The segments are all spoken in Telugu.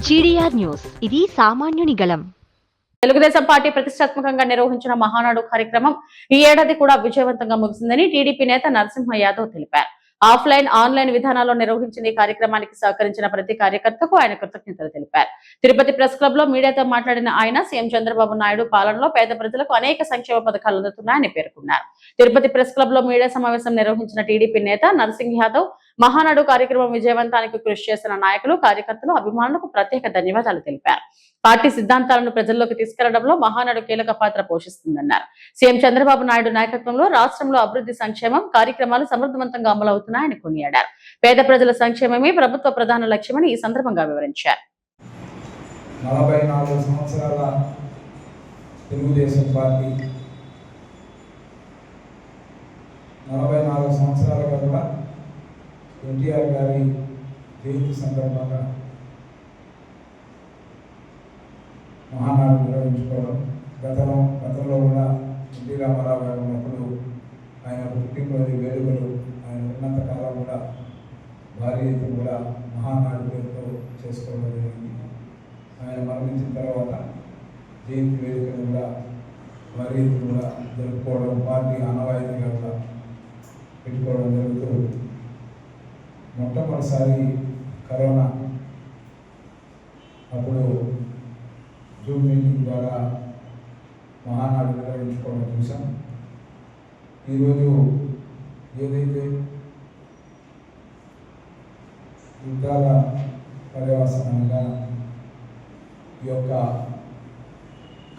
జీడీఆర్ న్యూస్, ఇది సామాన్యుని గళం. తెలుగుదేశం పార్టీ ప్రతిష్టాత్మకంగా నిర్వహించిన మహానాడు కార్యక్రమం ఈ ఏడాది కూడా విజయవంతంగా ముగిసిందని టీడీపీ నేత నరసింహ యాదవ్ తెలిపారు. ఆఫ్లైన్ ఆన్లైన్ విధానాల్లో నిర్వహించిన ఈ కార్యక్రమానికి సహకరించిన ప్రతి కార్యకర్తకు ఆయన కృతజ్ఞతలు తెలిపారు. తిరుపతి ప్రెస్ క్లబ్ లో మీడియాతో మాట్లాడిన ఆయన సీఎం చంద్రబాబు నాయుడు పాలనలో పేద ప్రజలకు అనేక సంక్షేమ పథకాలు అందుతున్నాయని పేర్కొన్నారు. తిరుపతి ప్రెస్ క్లబ్ లో మీడియా సమావేశం నిర్వహించిన టీడీపీ నేత నరసింహ యాదవ్ మహానాడు కార్యక్రమం విజయవంతానికి కృషి చేసిన నాయకులు, కార్యకర్తలు, అభిమానులకు ప్రత్యేక ధన్యవాదాలు తెలిపారు. పార్టీ సిద్ధాంతాలను ప్రజల్లోకి తీసుకెళ్లడంలో మహానాడు కీలక పాత్ర పోషిస్తుందన్నారు. సీఎం చంద్రబాబు నాయుడు నాయకత్వంలో రాష్ట్రంలో అభివృద్ధి సంక్షేమం కార్యక్రమాలు సమర్థవంతంగా అమలవుతున్నాయని కొనియాడారు. పేద ప్రజల సంక్షేమమే ప్రభుత్వ ప్రధాన లక్ష్యమని ఈ సందర్భంగా వివరించారు. 44 సంవత్సరాల తెలుగుదేశం పార్టీ 44 సంవత్సరాలుగా కూడా ఎన్టీఆర్ గారి జయంతి సందర్భంగా మహానాడు నిర్వహించుకోవడం, గతంలో కూడా ఎన్టీ రామారావు గారు ఉన్నప్పుడు ఆయన పుట్టినరోజు వేడుకలు ఆయన ఉన్నంత కాలం కూడా భారీ ఎత్తున కూడా మహానాడు పేరుతో చేసుకోవడం జరిగింది. ఆయన మరణించిన తర్వాత జయంతి వేడుకలు కూడా భారీ ఎత్తున కూడా జరుపుకోవడం, పార్టీ ఆనవాయితీగా కూడా పెట్టుకోవడం జరుగుతూ మొట్టమొదటిసారి కరోనా అప్పుడు జూమ్ మీటింగ్ ద్వారా మహానాడు నిర్వహించుకోవడం చూసాం. ఈరోజు ఏదైతే యుద్ధాల పర్యవసానంగా ఈ యొక్క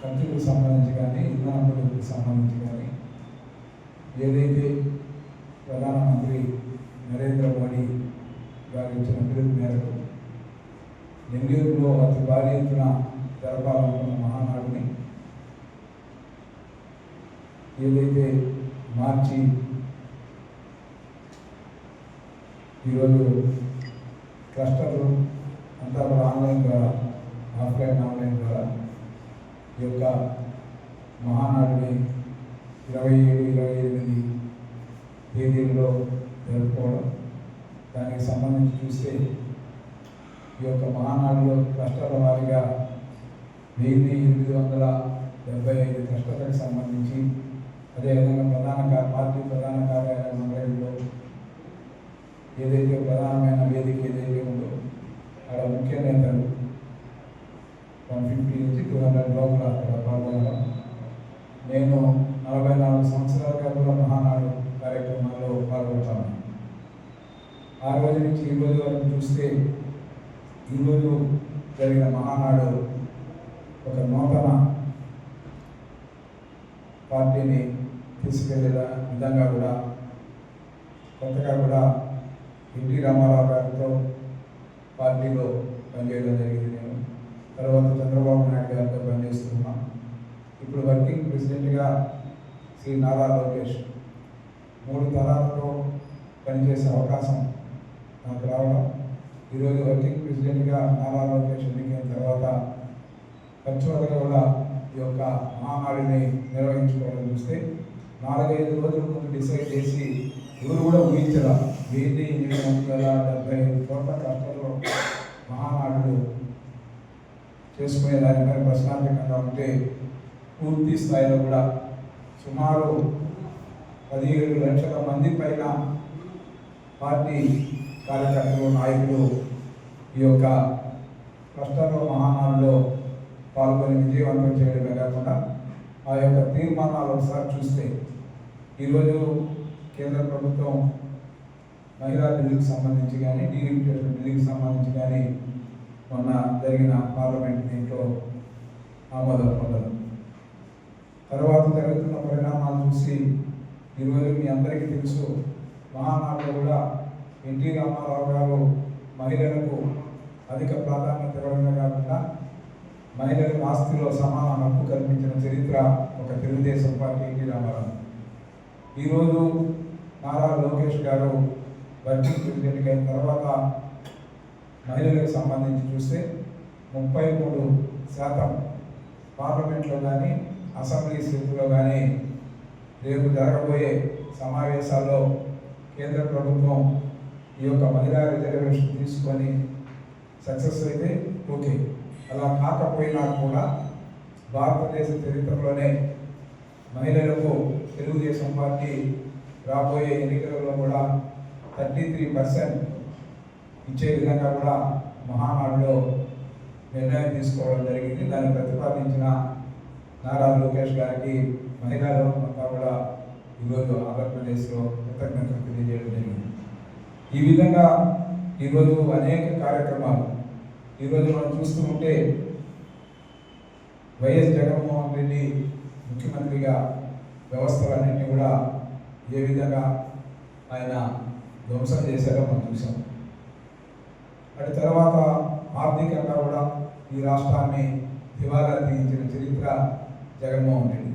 ఖర్చులకు సంబంధించి కానీ ఇంధన పొదుపుకు సంబంధించి కానీ ఏదైతే ప్రధానమంత్రి నరేంద్ర మోడీ గారు ఇచ్చిన పిలుపు మేరకు నెల్లూరులో అతి భారీ ఎత్తున జరపాలనుకున్న మహానాడుని ఏదైతే మార్చి ఈరోజు క్లస్టర్లు అంతా కూడా ఆన్లైన్ ద్వారా, ఆఫ్లైన్ ఆన్లైన్ ద్వారా ఈ యొక్క మహానాడుని 27, 28 తేదీల్లో జరుపుకోవడం. దానికి సంబంధించి చూస్తే ఈ యొక్క మహానాడులో క్లస్టర్ల వారీగా 1875 క్లస్టర్లకు సంబంధించి, అదేవిధంగా పార్టీ ప్రధాన కార్యాలయం మండలిలో ఏదైతే ప్రధానమైన వేదిక ఏదైతే ఉందో అక్కడ ముఖ్య నేతలు 150 నుంచి 200 లోపల అక్కడ పాల్గొనడం. నేను 44 సంవత్సరాలుగా కూడా మహానాడు కార్యక్రమాల్లో పాల్గొంటాను. ఆ రోజు నుంచి ఈ రోజు వరకు చూస్తే ఈరోజు జరిగిన మహానాడు ఒక నూతన పార్టీని తీసుకెళ్లే విధంగా కూడా కొత్తగా కూడా ఎన్టీ రామారావు గారితో పార్టీలో పనిచేయడం జరిగింది. నేను తర్వాత చంద్రబాబు నాయుడు గారితో పనిచేస్తున్నాను. ఇప్పుడు వర్కింగ్ ప్రెసిడెంట్గా శ్రీ నారా లోకేష్ 3 తరాలతో పనిచేసే అవకాశం నాకు రావడం, ఈరోజు వర్కింగ్ ప్రెసిడెంట్గా నారా లోకేష్ ఎన్నికైన తర్వాత ఖర్చులుగా కూడా ఈ యొక్క మహానాడిని నిర్వహించుకోవడం చూస్తే 4-5 రోజుల ముందు డిసైడ్ చేసి ఎవరు కూడా ఊహించరా 1775 కోట్ల కష్టంలో మహానాడు చేసుకునే దానిపై ప్రశ్నార్థకంగా ఉంటే పూర్తి స్థాయిలో కూడా సుమారు 17 లక్షల మంది పైన పార్టీ కార్యకర్తలు, నాయకులు ఈ యొక్క కష్టంలో మహానాడులో పాల్గొని విజయవంతం చేయడమే కాకుండా ఆ యొక్క తీర్మానాలు ఒకసారి చూస్తే ఈరోజు కేంద్ర ప్రభుత్వం మహిళా బిల్లుకి సంబంధించి కానీ, డీలిమిటేషన్ బిల్లుకి సంబంధించి కానీ మొన్న జరిగిన పార్లమెంట్ దీంట్లో ఆమోదం పొందడం, తర్వాత జరుగుతున్న పరిణామాలు చూసి ఈరోజు మీ అందరికీ తెలుసు మహానాడులో కూడా ఎన్టీ రామారావు గారు మహిళలకు అధిక ప్రాధాన్యత ఇవ్వడమే కాకుండా మహిళలకు ఆస్తిలో సమాన హక్కు కల్పించిన చరిత్ర ఒక తెలుగుదేశం పార్టీ ఎన్టీ రామారావు. ఈరోజు నారా లోకేష్ గారు వర్కింగ్ ప్రెసిడెంట్ అయిన తర్వాత మహిళలకు సంబంధించి చూస్తే 33% పార్లమెంట్లో కానీ, అసెంబ్లీ సీట్లో కానీ రేపు జరగబోయే సమావేశాల్లో కేంద్ర ప్రభుత్వం ఈ యొక్క మహిళా రిజర్వేషన్ తీసుకొని సక్సెస్ అయితే ఓకే, అలా కాకపోయినా కూడా భారతదేశ చరిత్రలోనే మహిళలకు తెలుగుదేశం పార్టీ రాబోయే ఎన్నికలలో కూడా 33% ఇచ్చే విధంగా కూడా మహానాడులో నిర్ణయం తీసుకోవడం జరిగింది. దాన్ని ప్రతిపాదించిన నారా లోకేష్ గారికి మహిళా లోకమంతా కూడా ఈరోజు ఆంధ్రప్రదేశ్లో కృతజ్ఞతలు తెలియజేయడం జరిగింది. ఈ విధంగా ఈరోజు అనేక కార్యక్రమాలు ఈరోజు మనం చూస్తూ ఉంటే వైఎస్ జగన్మోహన్ రెడ్డి ముఖ్యమంత్రిగా వ్యవస్థలన్నింటినీ కూడా ఏ విధంగా ఆయన ధ్వంసం చేశారో మనం చూసాం. అటు తర్వాత ఆర్థికంగా కూడా ఈ రాష్ట్రాన్ని దివాలా తీయించిన చరిత్ర జగన్మోహన్ రెడ్డి.